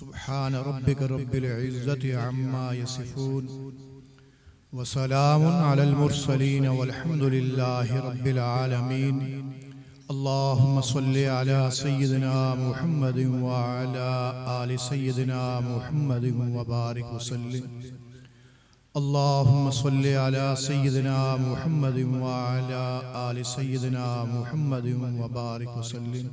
सुब्हान रब्बिक रब्बिल इज़्ज़ति अम्मा यसिफून व सलामुन अलल मुरसलीन वल्हम्दुलिल्लाहि रब्बिल आलमीन। अल्लाहुम्मा सल्लि अला सय्यिदिना मुहम्मदिन व अला आलि सय्यिदिना मुहम्मदिन व बारिक व सल्लिम। अल्लाहुम्मा सल्लि अला सय्यिदिना मुहम्मदिन व अला आलि सय्यिदिना मुहम्मदिन व बारिक व सल्लिम।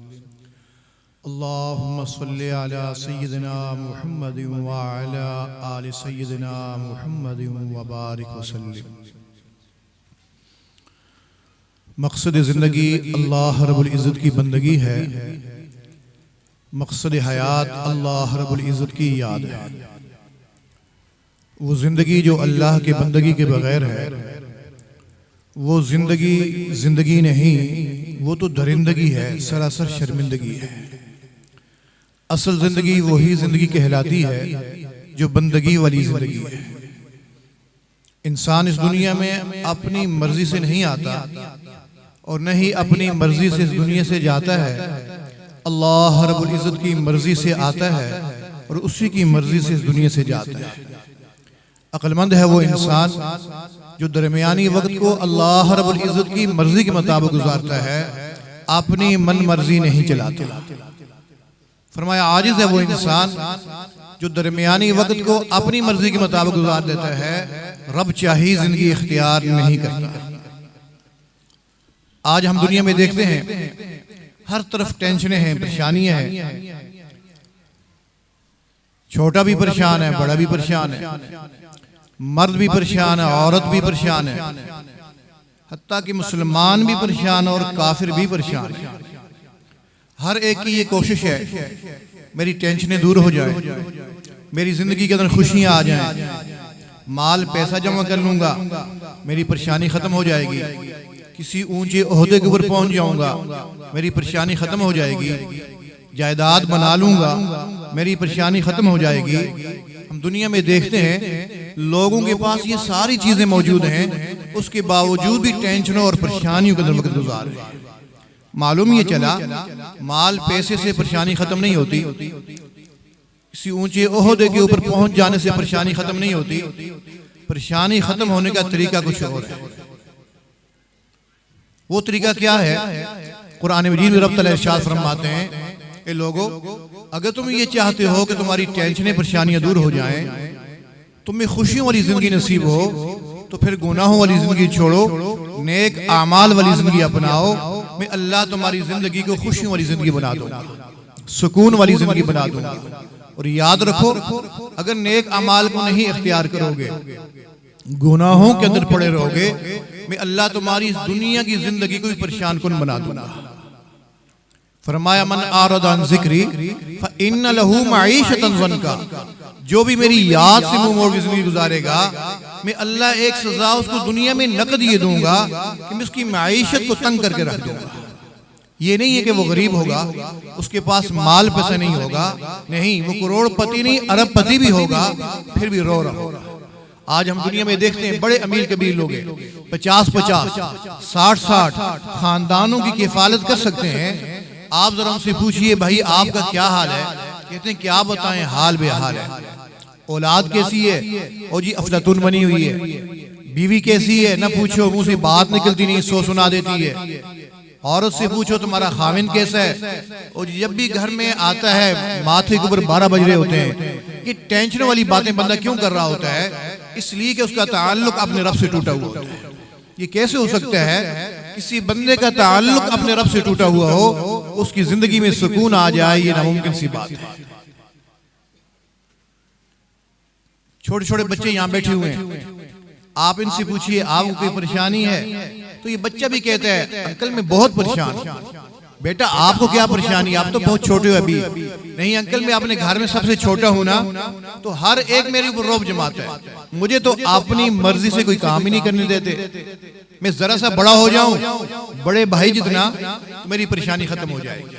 अल्लाहुम्मा सल्लि अला सय्यिदिना मुहम्मदिन व अला आलि सय्यिदिना मुहम्मदिन व बारिक व सल्लिम। मकसद ज़िंदगी अल्लाह रब्बुल इज़्ज़त की बंदगी है, मकसद हयात अल्लाह रब्बुल इज़्ज़त की याद है। वो ज़िंदगी जो अल्लाह के बंदगी के बगैर है वो ज़िंदगी ज़िंदगी नहीं, वो तो दरिंदगी है, सरासर शर्मिंदगी है। असल ज़िंदगी वही ज़िंदगी कहलाती है जो बंदगी वाली ज़िंदगी है। इंसान इस दुनिया में अपनी मर्जी से नहीं आता और न ही अपनी मर्जी से इस दुनिया से जाता है। अल्लाह रब्बुल इज़्ज़त की मर्जी से आता है और उसी की मर्जी से इस दुनिया से जाता है। अक्लमंद है वो इंसान जो दरमियानी वक्त को अल्लाह रब्बुल इज़्ज़त की मर्जी के मुताबिक गुजारता है, अपनी मन मर्जी नहीं चलाता। फरमाया आजिज़ है वो इंसान जो दरमियानी वक्त को अपनी मर्जी के मुताबिक गुजार देता है, रब चाही जिंदगी इख्तियार नहीं करता। आज हम दुनिया में देखते हैं हर तरफ टेंशनें हैं, परेशानियां हैं। छोटा भी परेशान है, बड़ा भी परेशान है, मर्द भी परेशान है, औरत भी परेशान है, हत्ता कि मुसलमान भी परेशान है और काफिर भी परेशान है। हर एक की ये कोशिश है मेरी टेंशनें दूर हो जाए, मेरी जिंदगी के अंदर खुशियां आ जाएं, माल पैसा जमा कर लूंगा, मेरी परेशानी खत्म हो जाएगी, किसी ऊंचे ओहदे के ऊपर पहुंच जाऊंगा, मेरी परेशानी खत्म हो जाएगी, जायदाद बना लूंगा, मेरी परेशानी खत्म हो जाएगी। हम दुनिया में देखते हैं लोगों के पास ये सारी चीजें मौजूद हैं, उसके बावजूद भी टेंशनों और परेशानियों के अंदर वक्त गुजार रहे हैं। मालूम ये चला माल पैसे से परेशानी खत्म नहीं होती, किसी ऊंचे ओहदे के ऊपर पहुंच जाने से परेशानी खत्म नहीं होती। परेशानी खत्म होने का तरीका कुछ और है। वो तरीका क्या है? कुरान मजीद में रब तआला इरशाद फरमाते हैं, ए लोगो, अगर तुम ये चाहते हो कि तुम्हारी टेंशनें परेशानियां दूर हो जाएं, तुम्हें खुशियों वाली जिंदगी नसीब हो, तो फिर गुनाहों वाली जिंदगी छोड़ो, नेक आमाल वाली जिंदगी अपनाओ। मैं अल्लाह तुम्हारी जिंदगी को खुशियों वाली जिंदगी बना दूंगा, सुकून वाली जिंदगी बना दूंगा। और याद रखो, अगर नेक अमाल को नहीं इख्तियार करोगे, गुनाहों के अंदर पड़े रहोगे, मैं अल्लाह तुम्हारी इस दुनिया की जिंदगी को भी परेशान कुन बना दूंगा। फरमाया मन आरदा अन ज़िक्री फ़इन्न लहू मईशतन ज़न्का, जो भी मेरी याद से मुंह मोड़ के जिंदगी गुजारेगा, मैं अल्लाह एक सजा उसको दुनिया में नकद ये दूंगा कि मैं उसकी मईशत को तंग करके रख दूंगा। ये नहीं है कि वो गरीब होगा, उसके पास माल पैसा नहीं होगा, नहीं, वो करोड़पति नहीं अरबपति भी होगा, फिर भी रो रहा होगा। आज हम दुनिया में देखते हैं बड़े अमीर कबीर लोग 50-50, 60-60 खानदानों की किफालत कर सकते हैं। आप जरा उनसे पूछिए भाई आपका क्या हाल है, कहते हैं क्या बताएं, हाल बेहाल है। औलाद कैसी है? और जी अफलातुन बनी हुई है। बीवी कैसी है? ना पूछो, मुंह से बात निकलती नहीं, सो सुना देती है। औरत से पूछो तुम्हारा खाविन कैसा है? और जब भी घर में आता है माथे के ऊपर 12 बज रहे होते हैं। ये टेंशन वाली बातें बंदा क्यों कर रहा होता है? इसलिए कि उसका ताल्लुक अपने रब से टूटा हुआ होता है। ये कैसे हो सकता है किसी बंदे का ताल्लुक अपने रब से टूटा हुआ हो, उसकी जिंदगी में सुकून आ जाए? ये नामुमकिन सी बात है। छोटे छोटे बच्चे यहाँ बैठे हुए हैं, आप इनसे पूछिए आपको कोई परेशानी है, तो ये बच्चा भी कहता है अंकल मैं बहुत परेशान हूं। बेटा आपको क्या परेशानी, आप तो बहुत छोटे हो अभी। नहीं अंकल, मैं अपने घर में सबसे छोटा हूं ना, तो हर एक मेरे ऊपर रौब जमाता है, मुझे तो अपनी मर्जी से कोई काम ही नहीं करने देते। मैं जरा सा बड़ा हो जाऊं, बड़े भाई जितना, तो मेरी परेशानी खत्म हो जाएगी।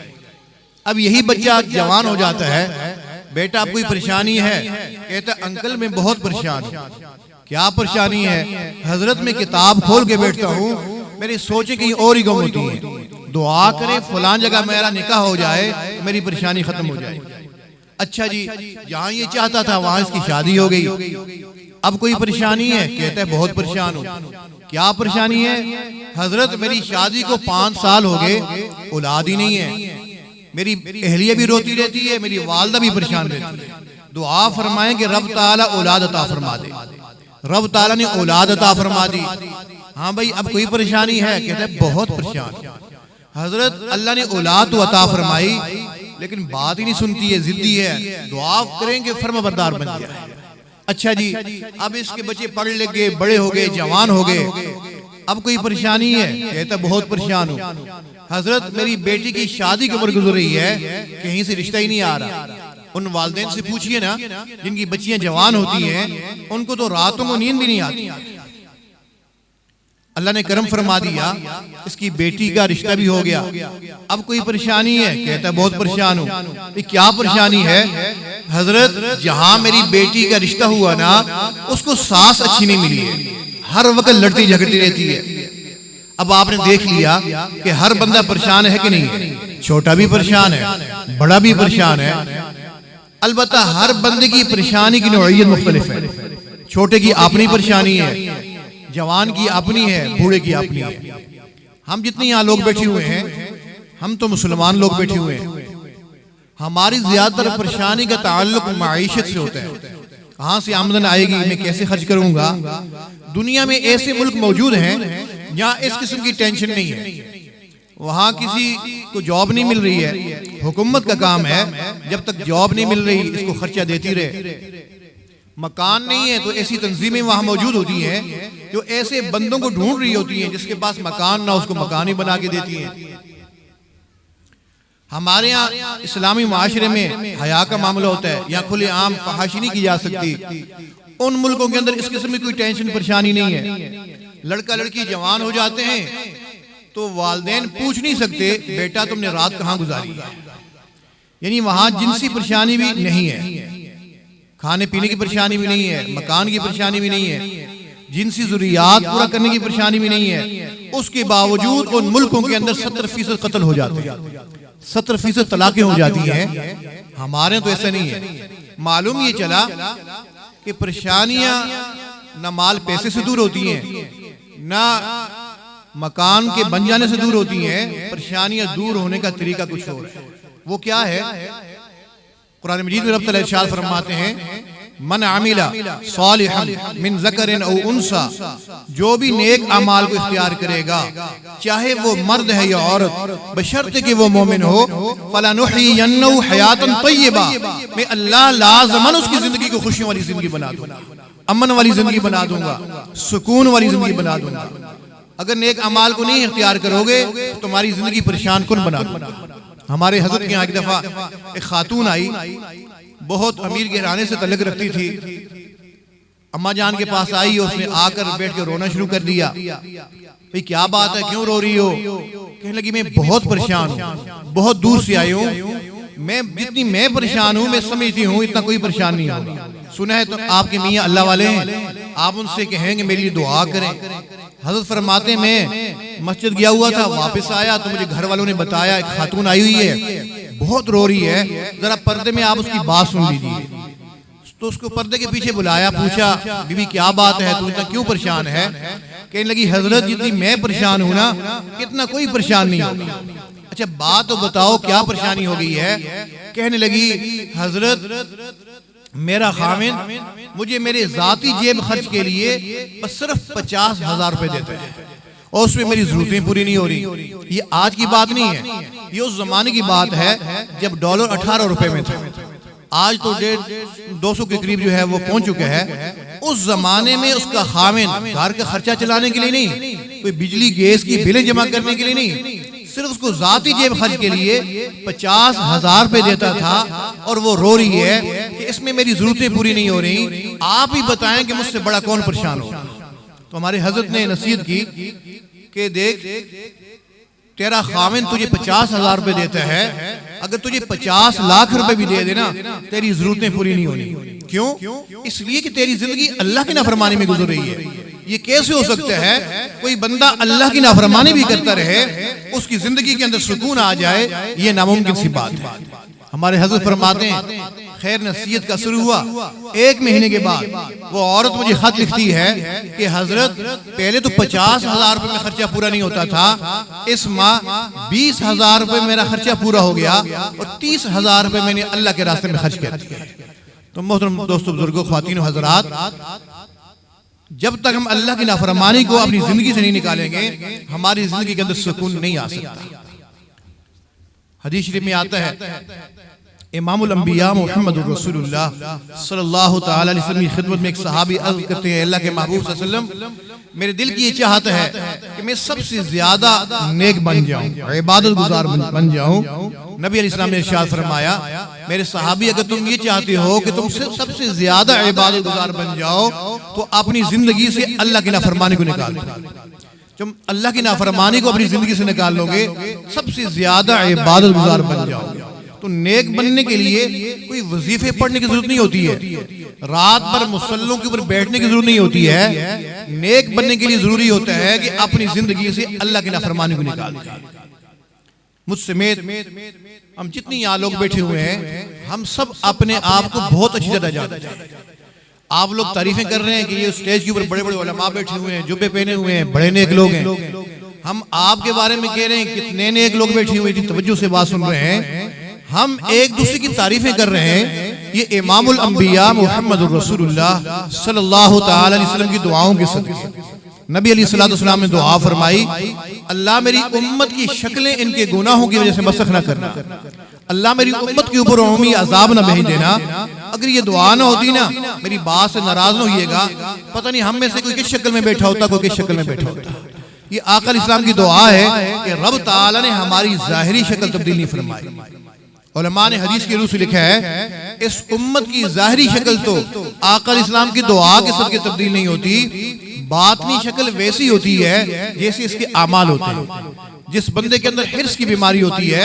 अब यही बच्चा जवान हो जाता है, बेटा आप कोई परेशानी है? कहता अंकल मैं बहुत परेशान हूं। क्या परेशानी है? हजरत में किताब खोल के बैठता हूँ, मेरी सोचें कहीं और ही गम होती है, दुआ करें फलां जगह मेरा निकाह हो जाए, मेरी परेशानी खत्म हो जाए। अच्छा जी, जहां ये चाहता था वहां इसकी शादी हो गई, अब कोई परेशानी है? कहता है बहुत परेशान हूं। क्या परेशानी है? हजरत मेरी शादी को 5 साल हो गए, औलाद ही नहीं है, मेरी अहलिया भी रोती रहती है, मेरी वालदा भी परेशान रहती है। दुआ फरमाएं कि रब ताला औलाद अता फरमा दे। रब ताला ने औलाद अता फरमा दी। हाँ भाई, अब कोई परेशानी है? कहता है बहुत परेशान। हजरत अल्लाह ने औलाद तो अता फरमाई, लेकिन बात ही नहीं सुनती है, जिद्दी है। दुआ करेंगे फर्माबरदार बन गया। अच्छा जी, अब इसके बच्चे पढ़ लिख गए, बड़े हो गए, जवान हो गए, अब कोई परेशानी है? कहता बहुत परेशान हूँ। हजरत मेरी बेटी की शादी की उम्र गुजर रही है, कहीं से रिश्ता ही नहीं आ रहा। उन वालिदैन से पूछिए ना, जिनकी बच्चियां जवान होती हैं, उनको तो रातों को नींद भी नहीं आती। अल्लाह ने करम फरमा दिया, इसकी बेटी का रिश्ता भी हो गया, अब कोई परेशानी है? कहता बहुत परेशान हूँ। क्या परेशानी है? हजरत जहां मेरी बेटी का रिश्ता हुआ ना, उसको सास अच्छी नहीं मिली है, हर वक्त लड़ती झगड़ती रहती है। अब आपने देख लिया कि हर बंदा परेशान है कि नहीं? छोटा भी परेशान है, बड़ा भी परेशान है। अलबत्ता हर बंदे की परेशानी की नौइयत मुख्तलिफ है। छोटे की अपनी परेशानी है, जवान की अपनी है, बूढ़े की अपनी है। हम जितने यहाँ लोग बैठे हुए हैं, हम तो मुसलमान लोग बैठे हुए हैं, हमारी ज्यादातर परेशानी का ताल्लुक माईशत से होता है। कहाँ से आमदन आएगी, मैं कैसे खर्च करूंगा? दुनिया में ऐसे मुल्क मौजूद हैं जहाँ इस किस्म की टेंशन नहीं है। वहां किसी को जॉब नहीं मिल रही है, हुकूमत का काम है जब तक जॉब नहीं मिल रही इसको खर्चा देती रहे। मकान नहीं है तो ऐसी तंजीमें वहां मौजूद होती हैं जो ऐसे बंदों को ढूंढ रही होती हैं जिसके पास मकान ना, उसको मकान ही बना के देती हैं। हमारे यहाँ इस्लामी माशरे में हया का मामला होता है, यहाँ खुले आम फहाशी नहीं की जा सकती। उन मुल्कों के अंदर इस किस्म की कोई टेंशन परेशानी नहीं है। लड़का लड़की जवान हो जाते हैं तो वालिदैन पूछ नहीं सकते बेटा तुमने रात कहाँ गुजारी, यानी वहां जिनसी परेशानी भी नहीं है, खाने पीने की परेशानी भी नहीं है, मकान की परेशानी भी नहीं है, जिनसी जरूरियात पूरा करने की परेशानी भी नहीं है। उसके बावजूद उन मुल्कों के अंदर 70% कत्ल हो जाते हैं, 70% तलाकें हो जाती हैं। हमारे तो ऐसा नहीं है। मालूम ये चला कि परेशानियां न माल पैसे से दूर होती हैं, न मकान के बन जाने से दूर होती हैं। परेशानियां दूर होने का तरीका कुछ और है। वो क्या है? कुरान मजीद में रब तआला इरशाद फरमाते हैं, मन आमिला सालिहन मिन ज़करिन औ उन्सा, जो भी नेक अमाल को इख्तियार करेगा, चाहे वो मर्द है या औरत, बशर्ते कि वो मोमिन हो, फलनुहयियन्नहु हयातन तय्यबा, मैं अल्लाह लाज़मन उसकी जिंदगी को खुशियों वाली जिंदगी बना दूंगा, अमन वाली जिंदगी बना दूंगा, सुकून वाली जिंदगी बना दूंगा। अगर नेक अमाल को नहीं इख्तियार करोगे तो तुम्हारी जिंदगी परेशान कुन बना दूंगा। हमारे हजरत के यहाँ एक दफा एक खातून आई, बहुत अमीर घराने से तल्लुक रखती थी। अम्मा जान के पास आई, उसने आकर बैठ के रोना शुरू कर दिया। भाई क्या बात है, क्यों रो रही हो? कहने लगी मैं बहुत परेशान हूँ, बहुत दूर से आई हूँ, मैं जितनी मैं परेशान हूँ मैं समझती हूँ इतना कोई परेशान नहीं होगा। सुना है तो आपके मियाँ अल्लाह वाले हैं, आप उनसे कहेंगे मेरे लिए दुआ करें। हजरत फरमाते मैं मस्जिद गया हुआ था, वापस आया तो मुझे घर वालों ने बताया एक खातून आई हुई है, बहुत रो रही है, जरा पर्दे में आप उसकी बात सुन लीजिए। तो उसको पर्दे के पीछे बुलाया, पूछा बीबी क्या बात है, तू इतना क्यों परेशान है? कहने लगी हजरत जितनी मैं परेशान हूँ ना इतना कोई परेशान नहीं होगा। अच्छा बात तो बताओ क्या परेशानी हो गई है? कहने लगी हजरत मेरा खामिन मुझे मेरे जाती जेब खर्च के लिए बस सिर्फ 50,000 रुपए देते हैं और उसमें मेरी जरूरतें पूरी नहीं हो रही। ये आज की बात नहीं है, ये उस जमाने की बात है जब डॉलर 18 रुपए में था। आज तो 200 के करीब जो है वो पहुंच चुके हैं। उस जमाने में उसका खामिन घर का खर्चा चलाने के लिए नहीं, कोई बिजली गैस की बिलें जमा करने के लिए नहीं, सिर्फ उसको जाती जेब खर्च के लिए 50,000 रुपए देता था और वो रो रही है कि इसमें मेरी जरूरतें पूरी नहीं हो रही। आप ही बताएं कि मुझसे बड़ा कौन परेशान हो? तो हमारे हजरत ने नसीहत की कि देख तेरा खामिन तुझे 50,000 रुपए देता है, अगर तुझे 50 लाख रुपए भी दे देना तेरी जरूरतें पूरी नहीं होनी। क्यों? इसलिए कि तेरी जिंदगी अल्लाह की नाफरमानी में गुजर रही है। ये कैसे हो सकता है कोई बंदा अल्लाह की नाफरमानी भी करता रहे उसकी जिंदगी के अंदर सुकून आ जाए? ये नामुमकिन सी बात है। हमारे हजरत फरमाते हैं खैर नसीहत का शुरू हुआ। 1 महीने के बाद वो औरत मुझे खत लिखती है कि हजरत पहले तो 50,000 रुपए में खर्चा पूरा नहीं होता था, इस माह 20,000 रुपए मेरा खर्चा पूरा हो गया और 30,000 रुपए मैंने अल्लाह के रास्ते में खर्च कर दिया। तो मोहतरम दोस्तों, बुजुर्गों, ख्वातीन, हजरात, जब तक हम अल्लाह की नाफरमानी को अपनी जिंदगी से नहीं निकालेंगे, हमारी जिंदगी के अंदर सुकून नहीं आ सकता। हदीस शरीफ में आता है, इमामुल अंबिया मुहम्मदुर रसूलुल्लाह सल्लल्लाहु तआला अलैहि वसल्लम की खिदमत में एक सहाबी अर्ज करते हैं, अल्लाह के महबूब सल्लल्लाहु अलैहि वसल्लम, मेरे दिल की ये चाहत है कि मैं सबसे ज्यादा नेक बन जाऊं, इबादत गुजार बन जाऊं। नबी अलैहि सलाम ने इरशाद फरमाया, मेरे सहाबी, अगर तुम ये चाहते हो कि तुम सबसे ज्यादा इबादत गुजार बन जाओ तो अपनी जिंदगी से अल्लाह की नाफरमानी को निकाल दो। जब अल्लाह की नाफरमानी को अपनी जिंदगी से निकाल लोगे, सबसे ज्यादा इबादत गुजार बन जाओगे। तो नेक बनने के लिए कोई वजीफे पढ़ने की जरूरत नहीं होती है, रात भर मुसल्लों के ऊपर बैठने की जरूरत नहीं होती है। नेक बनने के लिए जरूरी होता है कि अपनी जिंदगी से अल्लाह की नाफरमानी को निकाल दें। मुझ समेत हम जितनी यहाँ लोग बैठे हुए हैं, हम सब अपने आप को बहुत अच्छी तरह जानते हैं। आप लोग तारीफें कर रहे हैं कि ये स्टेज के ऊपर बड़े बड़े उलमा बैठे हुए हैं, जुब्बे पहने हुए हैं, बड़े नेक लोग हैं। हम आपके बारे में कह रहे हैं कितने नेक लोग बैठे हुए, इतनी तवज्जो से बात सुन रहे हैं। हम एक दूसरे की तारीफें कर रहे हैं। ये इमामुल अंबिया मुहम्मदुर रसूलुल्लाह सल्लल्लाहु तआला अलैहि वसल्लम की दुआओं के सदक़े नबी अलैहिस्सलातु वस्सलाम ने दुआ फरमाई, अल्लाह मेरी उम्मत की शक्लें इनके गुनाहों की वजह से मसख न करना, अल्लाह मेरी उम्मत के ऊपर उम्मी अजाब न भेज देना। अगर ये दुआ ना होती ना, मेरी बात से नाराज न होइएगा, पता नहीं हम में से कोई किस शक्ल में बैठा होता, कोई किस शक्ल में बैठा होता। ये आका इस्लाम की दुआ है कि रब ताला ने हमारी जाहिरी शक्ल तब्दील नहीं फरमाई। उलमा ने हदीस के रूह से लिखा है, इस उम्मत की जाहिरी शक्ल तो आका इस्लाम की दुआ के सदके तब्दील नहीं होती, बातनी शक्ल वैसी होती है जैसे इसके आमाल होते हैं। जिस बंदे के अंदर हिर्स की बीमारी होती है,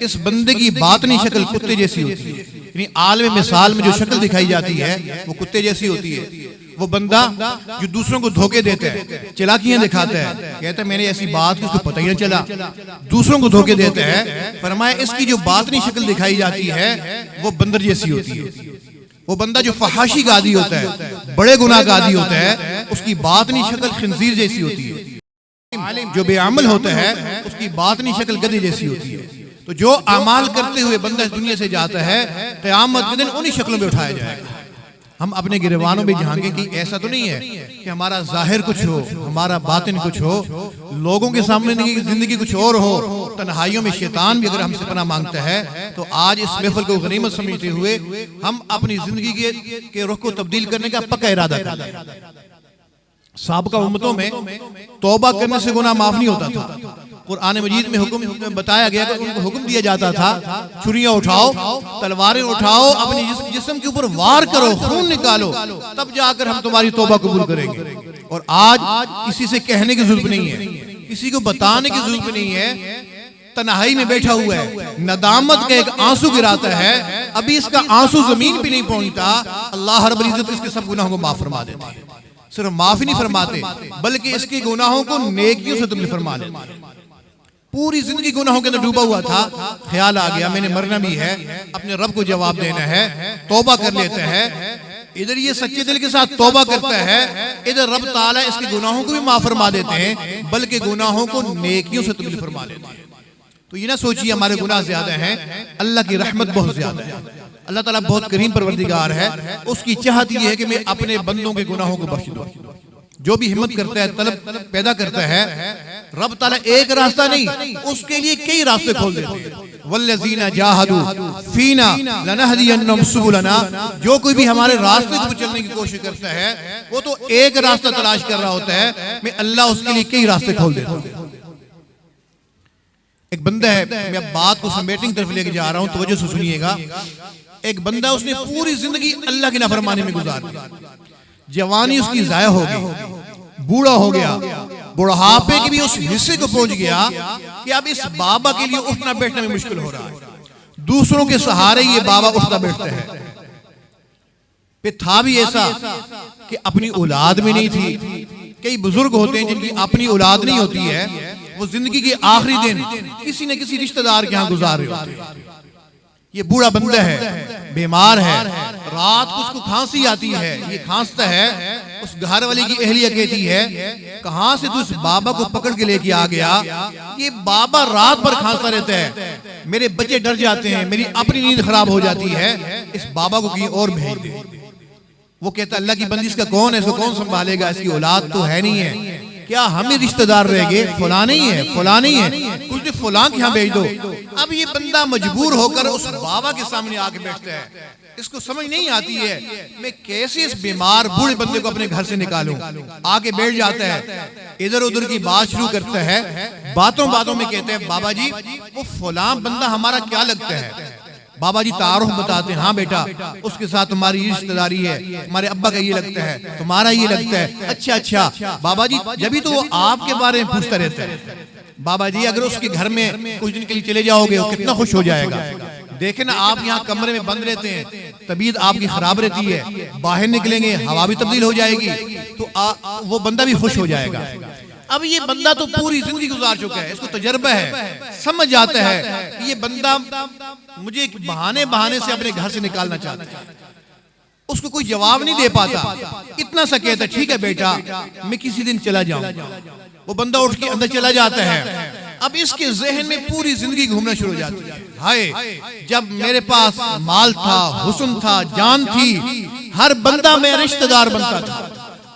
इस बंदे की बातनी शक्ल कुत्ते जैसी होती है। यानी आलम मिसाल में जो शक्ल दिखाई जाती है वो कुत्ते जैसी होती है। वो बंदा जो दूसरों को धोखे देता है, चालाकियां दिखाता है, कहता है मैंने ऐसी बात उसको पता ही नहीं चला, दूसरों को धोखे देता है। फरमाया इसकी जो बातनी शक्ल दिखाई जाती है वो बंदर जैसी होती है। वो बंदा जो फहाशी का आदी होता है, बड़े गुनाह का आदी होता है, उसकी बातनी शक्ल खिंजीर जैसी होती है। जो बेअमल होता है उसकी बातनी शक्ल गधे जैसी होती है। तो जो अमाल करते हुए बंदा इस दुनिया से जाता है, क़यामत के दिन उन्हीं शक्लों में उठाया जाएगा। हम अपने गिरवानों में झांके कि ऐसा तो नहीं है कि हमारा जाहिर कुछ हो, हमारा बातिन कुछ हो, लोगों के सामने जिंदगी कुछ और हो। तन्हाइयों में शैतान भी अगर हमसे पनाह मांगता है, तो आज इस महफिल को गनीमत समझते हुए हम अपनी जिंदगी के रुख को तब्दील करने का पक्का इरादा करें। साबका उम्मतों में तौबा करने से गुनाह माफ नहीं होता था। कुरान मजीद में हुक्म बताया गया कि उनको हुक्म दिया जाता था, छुरियां उठाओ, तलवारें उठाओ, अपने जिस्म के ऊपर वार करो, खून निकालो, तब जाकर हम तुम्हारी तौबा कबूल करेंगे। और आज किसी से कहने की जरूरत नहीं है, किसी को बताने की जरूरत नहीं है। तन्हाई में बैठा हुआ है, नदामत का एक आंसू गिराता है, अभी इसका आंसू जमीन पे नहीं पहुंचता, अल्लाह रब्बुल इज्जत इसके सब गुनाहों को माफ फरमा देते हैं। सिर्फ माफ ही नहीं फरमाते, बल्कि इसके गुनाहों को नेकियों से तब्दील फरमा देते हैं। पूरी जिंदगी गुनाहों के अंदर डूबा हुआ था, ख्याल आ गया मैंने मरना भी है, अपने रब को जवाब देना है, तौबा कर लेता है। इधर ये सच्चे दिल के साथ तौबा करता है, इधर रब ताला इसके गुनाहों को भी माफ फरमा देते हैं, बल्कि गुनाहों को नेकियों से तब्दील फरमा देते हैं। तो ये ना सोचिए हमारे गुनाह ज्यादा हैं, अल्लाह की रहमत बहुत ज्यादा है। अल्लाह ताला बहुत करीम परवरदिगार है, उसकी चाहत ये है कि मैं अपने बंदों के गुनाहों को बख्श दूं। जो भी हिम्मत करता है, तलब पैदा करता है, रब ताला एक रास्ता नहीं, उसके लिए कई रास्ते खोल देते हैं। वल्लज़ीना जाहदू फीना लनहदियन्नहुम सुबुलना, जो कोई भी हमारे रास्ते पर चलने की कोशिश करता है, वो तो एक रास्ता तलाश कर रहा होता है, मैं अल्लाह उसके लिए कई रास्ते खोल देता हूँ। एक बंदा है, मैं अब बात को समेटने की तरफ लेके जा रहा हूं, तवज्जो से सुनिएगा। एक बंदा, उसने पूरी जिंदगी अल्लाह की नाफरमानी में गुजार दी, जवानी उसकी जाया हो गई, बूढ़ा हो गया, बुढ़ापे के भी उस हिस्से को पहुंच गया कि अब इस बाबा के लिए उठना बैठना में मुश्किल हो रहा है। दूसरों के सहारे ये बाबा उठता बैठता है। फिर था भी ऐसा कि अपनी औलाद में नहीं थी। कई बुजुर्ग होते हैं जिनकी अपनी औलाद नहीं होती है, वो जिंदगी के आखिरी दिन किसी न किसी रिश्तेदार के यहाँ गुजार रहे होते हैं। ये बूढ़ा बंदा है, बीमार है, रात को उसको खांसी आती है, ये खांसता है, उस घर वाले की अहलिया कहती है कहां से तू इस बाबा को पकड़ के लेके आ गया, ये बाबा रात भर खांसता रहता है, मेरे बच्चे डर जाते हैं, मेरी अपनी नींद खराब हो जाती है, इस बाबा को कहीं और भेज दे। वो कहता अल्लाह की बंदी इसका कौन है, इसको कौन संभालेगा, इसकी औलाद तो है नहीं है, क्या हम ही रिश्तेदार रह गए, फला नहीं है, फला नहीं है, कुछ भी फलां के यहाँ भेज दो। अब ये बंदा मजबूर होकर उस बाबा के सामने आके बैठता है, इसको समझ नहीं आती है मैं कैसे इस बीमार बूढ़े बंदे को अपने घर से निकालूं। आके बैठ जाता है, इधर उधर की बात शुरू करता है, बातों बातों में कहते हैं बाबा जी वो फलां बंदा हमारा क्या लगता है। बाबा जी तारुफ बताते हैं, हाँ बेटा उसके साथ तुम्हारी रिश्तेदारी है, तुम्हारे अब्बा का ये लगता है, तुम्हारा ये लगता है, अच्छा अच्छा बाबा जी, जब भी तो वो आपके बारे में पूछता रहता है। बाबा जी अगर उसके घर में कुछ दिन के लिए चले जाओगे वो कितना खुश हो जाएगा। देखे ना आप यहाँ कमरे में बंद रहते हैं, तबीयत आपकी खराब रहती है, बाहर निकलेंगे हवा भी तब्दील हो जाएगी तो वो बंदा भी खुश हो जाएगा। अब ये बंदा तो पूरी जिंदगी गुजार चुका है, इसको तजर्बा है, समझ आता है कि ये बंदा मुझे बहाने बहाने से अपने घर से निकालना चाहता है। उसको कोई जवाब नहीं दे पाता, इतना सा कहता ठीक है बेटा मैं किसी दिन चला जाऊंगा। वो बंदा उठ के अंदर चला जाता है। अब इसके जहन में पूरी जिंदगी घूमना शुरू हो जाती है, हाय जब मेरे पास माल था, हुस्न था, जान थी, हर बंदा मेरा रिश्तेदार बनता था,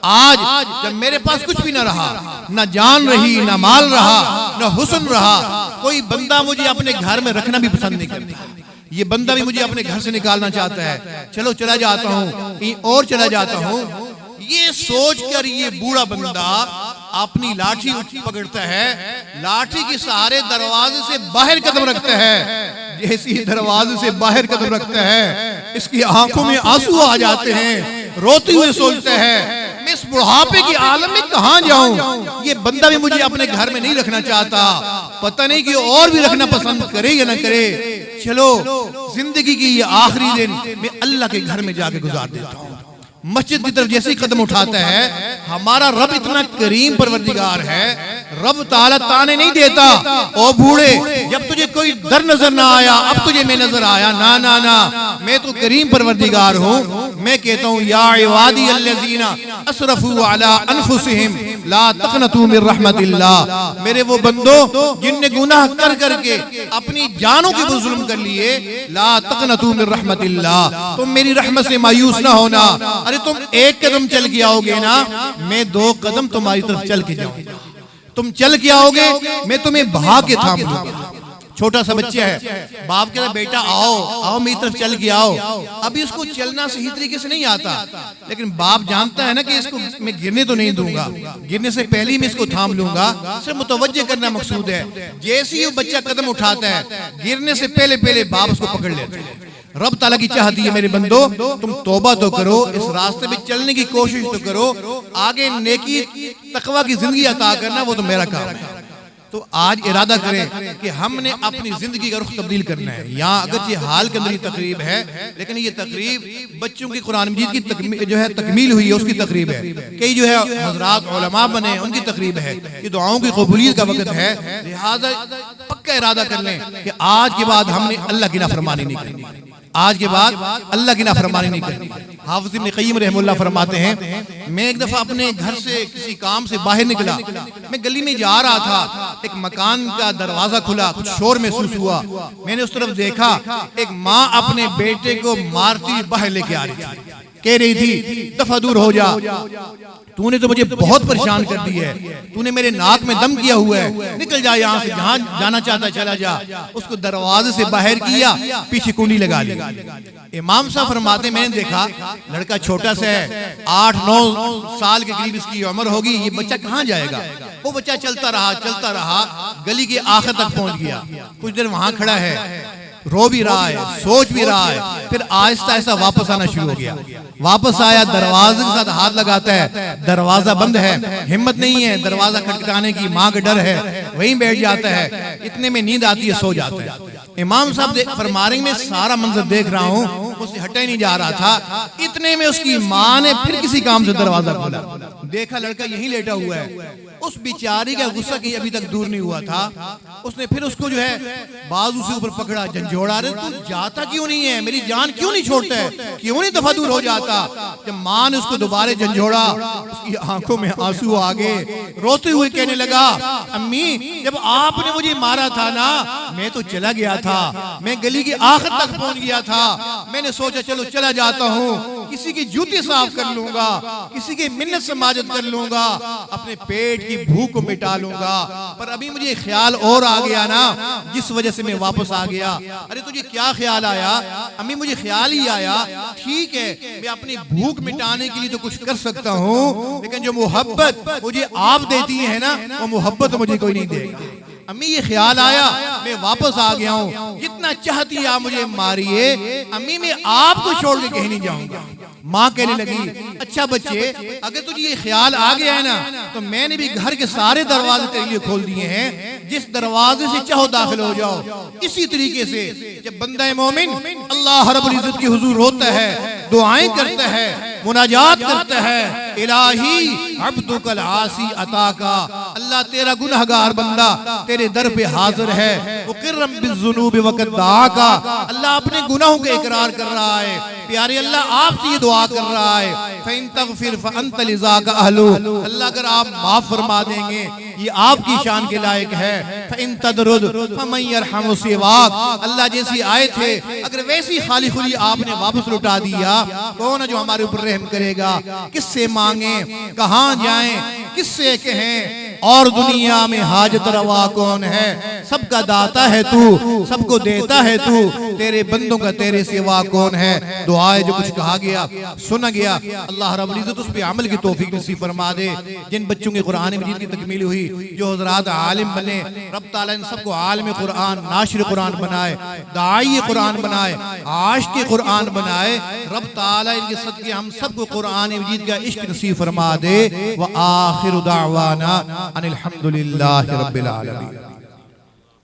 आज जब मेरे पास कुछ भी ना रहा, ना जान रही, ना माल रहा, ना हुस्न रहा, कोई बंदा मुझे अपने घर में रखना भी पसंद नहीं करता। ये बंदा भी मुझे अपने घर से निकालना चाहता है, चलो चला जाता हूँ, कहीं और चला जाता हूँ। ये सोचकर ये बूढ़ा बंदा अपनी लाठी पकड़ता है, लाठी के सहारे दरवाजे से बाहर कदम रखता है। जैसे ही दरवाजे से बाहर कदम रखता है, इसकी आंखों में आंसू आ जाते हैं, रोते हुए सोचता है मैं इस बुढ़ापे के आलम में कहां जाऊं। ये बंदा भी मुझे अपने घर में नहीं रखना चाहता, पता नहीं कि और भी रखना पसंद करे या ना करे। चलो जिंदगी की ये आखिरी दिन मैं अल्लाह के घर में जाके गुजार देता हूँ। मस्जिद की तरफ जैसे ही कदम उठाता है, हमारा रब इतना करीम परवरदिगार है, रब ताला ताने नहीं देता ओ बूढ़े जब तुझे कोई दर नजर ना आया अब तुझे मैं नजर आया, ना ना ना, मैं तो करीम परवरदिगार हूँ। मैं कहता हूँ या इबादी अल्लज़ीना असरफू अला अनफुसिहिम ला तक़नतू मिर रहमतिल्लाह, मेरे वो बंदो जिनने गुनाह कर करके अपनी जानों के ऊपर जुल्म कर लिए, ला तक़नतू मिर रहमतिल्लाह, तुम मेरी रहमत से मायूस ना होना। अरे तुम एक कदम चल के आओगे ना, मैं 2 कदम तुम्हारी तरफ चल के जाऊंगा, तुम चल के आओगे मैं तुम्हें भाग के थाम लूंगा। छोटा सा बच्चा है, बाप कहता है बेटा आओ आओ मेरी तरफ चल के आओ। अभी उसको चलना सही तरीके से नहीं आता, लेकिन बाप जानता है ना कि इसको मैं गिरने तो नहीं दूंगा, गिरने से पहले ही मैं इसको थाम लूंगा। सिर्फ मुतवज्जे करना मकसूद है। जैसे ही वो बच्चा कदम उठाता है, गिरने से पहले पहले बाप उसको पकड़ लेता है। रब ताला की चाहती है मेरे बंदो तुम तौबा तो करो, इस रास्ते में चलने की कोशिश तो करो, आगे नेकी तकवा की जिंदगी अता करना वो तो मेरा काम है। तो आज इरादा करें कि हमने अपनी जिंदगी का रुख तब्दील करना है। यहाँ अगरचे हाल के अंदर ही तकरीब है, लेकिन ये तकरीब बच्चों की कुरान मजीद की जो है तकमील हुई है उसकी तकरीब है। कई जो है हजरात उलमा बने उनकी तकरीब है। ये दुआओं की कबूलियत का वक्त है, लिहाजा पक्का इरादा कर लें कि आज के बाद हमने अल्लाह की नाफरमानी नहीं करनी, आज के बाद अल्लाह की नाफरमानी नहीं करनी। हाफिज इब्न क़य्यिम रहमतुल्लाह फरमाते हैं, मैं एक दफा अपने घर से किसी काम से बाहर निकला, मैं गली में जा रहा था, एक मकान का दरवाजा खुला, कुछ शोर महसूस हुआ, मैंने उस तरफ देखा, एक माँ अपने बेटे को मारती बाहर लेके आ रही थी, कह रही थी दफा दूर हो जा, तूने तो मुझे बहुत परेशान कर दी है, तूने मेरे नाक में दम किया हुआ है, निकल जा यहाँ से, जहाँ जाना चाहता चला जा। उसको दरवाजे से बाहर किया, पीछे कुंडी लगा ली। इमाम साहब फरमाते मैंने देखा लड़का छोटा सा है, 8-9 साल के करीब इसकी उम्र होगी, ये बच्चा कहाँ जाएगा। वो बच्चा चलता रहा, गली के आखिर तक पहुंच गया, कुछ देर वहां खड़ा है, रो भी रहा है, सोच भी रहा है, फिर आहिस्ता आहिस्ता वापस आना शुरू हो गया। वापस आया, दरवाजे के साथ हाथ लगाता है, दरवाजा बंद है, हिम्मत नहीं है दरवाजा खटखटाने की, माँ का डर है, वहीं बैठ जाता है। इतने में नींद आती है, सो जाता है। इमाम साहब फरमाएंगे मैं सारा मंजर देख रहा हूँ, उससे हटा ही नहीं जा रहा था। इतने में उसकी माँ ने फिर किसी काम से दरवाजा खोला, देखा लड़का यहीं लेटा हुआ है, उस बेचारी का गुस्सा कहीं अभी तक दूर नहीं हुआ था। उसने फिर उसको जो है बाजू से ऊपर पकड़ा, झंझोड़ा, रहे तू जाता क्यों नहीं है, मेरी जान क्यों नहीं छोड़ता है, क्यों नहीं दफा दूर हो जाता। जब माँ ने उसको दोबारा झंझोड़ा, उसकी आंखों में आंसू आ गए, रोते हुए कहने लगा, अम्मी जब आपने मुझे मारा था ना, मैं तो चला गया था, मैं गली की आखिर तक पहुंच गया था, मैंने सोचा चलो चला जाता हूँ, किसी की जूती साफ कर लूंगा, किसी की मिन्नत समाजत कर लूंगा, अपने पेट की भूख को मिटा लूंगा, पर अभी मुझे ख्याल और आ गया ना, जिस वजह से मैं वापस आ गया। अरे तुझे क्या ख्याल आया? अम्मी मुझे ख्याल ही आया, ठीक है मैं अपनी भूख मिटाने के लिए तो कुछ कर सकता हूँ, लेकिन जो मोहब्बत मुझे आप देती है ना, वो मोहब्बत मुझे कोई नहीं देगा। अम्मी ये ख्याल आया, मैं वापस आ गया हूँ, जितना चाहती है आप मुझे मारिए, अम्मी मैं आपको छोड़ के कहीं नहीं जाऊंगा। माँ कहने लगी, अच्छा बच्चे अगर तुझे ये ख्याल आ गया है ना, तो मैंने भी घर के सारे दरवाजे तेरे लिए खोल दिए हैं, जिस दरवाजे से चाहो दाखिल हो जाओ। इसी तरीके से जब बंदा मोमिन अल्लाह रब्बुल इज्जत की हुजूर होता है, दुआएं करता है, मुनाजात करता है, इलाही अब्दुकल आसी अता का, अल्लाह तेरा गुनहगार बंदा तेरे दर पे हाजिर है, मुक़र्रम बिज़्ज़ुनूबि वक़द्दा का, अल्लाह अपने गुनाहों का इकरार कर रहा है, प्यारे अल्लाह आपसे ये दुआ कर रहा है, फ़इन तग़फ़िर फ़अन्त लिज़ाका अहलु, अल्लाह अगर आप माफ फरमा देंगे ये आपकी शान के लायक है, फ़इन तदरुद फ़मन यरहमु सिवाक, अल्लाह जैसी आए थे अगर वैसी खाली खुली आपने वापस लौटा दिया, कौन है जो हमारे ऊपर रहम करेगा? किससे मांगे, कहाँ जाएं, किससे कहें, और दुनिया में हाजत रवा कौन है? सबका दाता है तू, सबको देता है तू, तेरे बंदों का तेरे सिवा कौन है? दुआएं जो कुछ कहा गया सुना गया, अल्लाह रब्बुल इज्जत उस पे अमल की तौफीक नसीब फरमा दे। जिन बच्चों के कुरान मजीद की तकमील हुई, जो हज़रात आलिम बने, रब ताला इन सबको आलिम कुरान, नाशिर कुरान बनाए, दाई कुरान बनाए, आशिक़ कुरान बनाए, रब ताला इनके सदके हम सबको कुरान मजीद का इश्क नसीब फरमा दे। व आखिरु दावाना अनिल हम्दुलिल्लाहि रब्बिल आलमीन।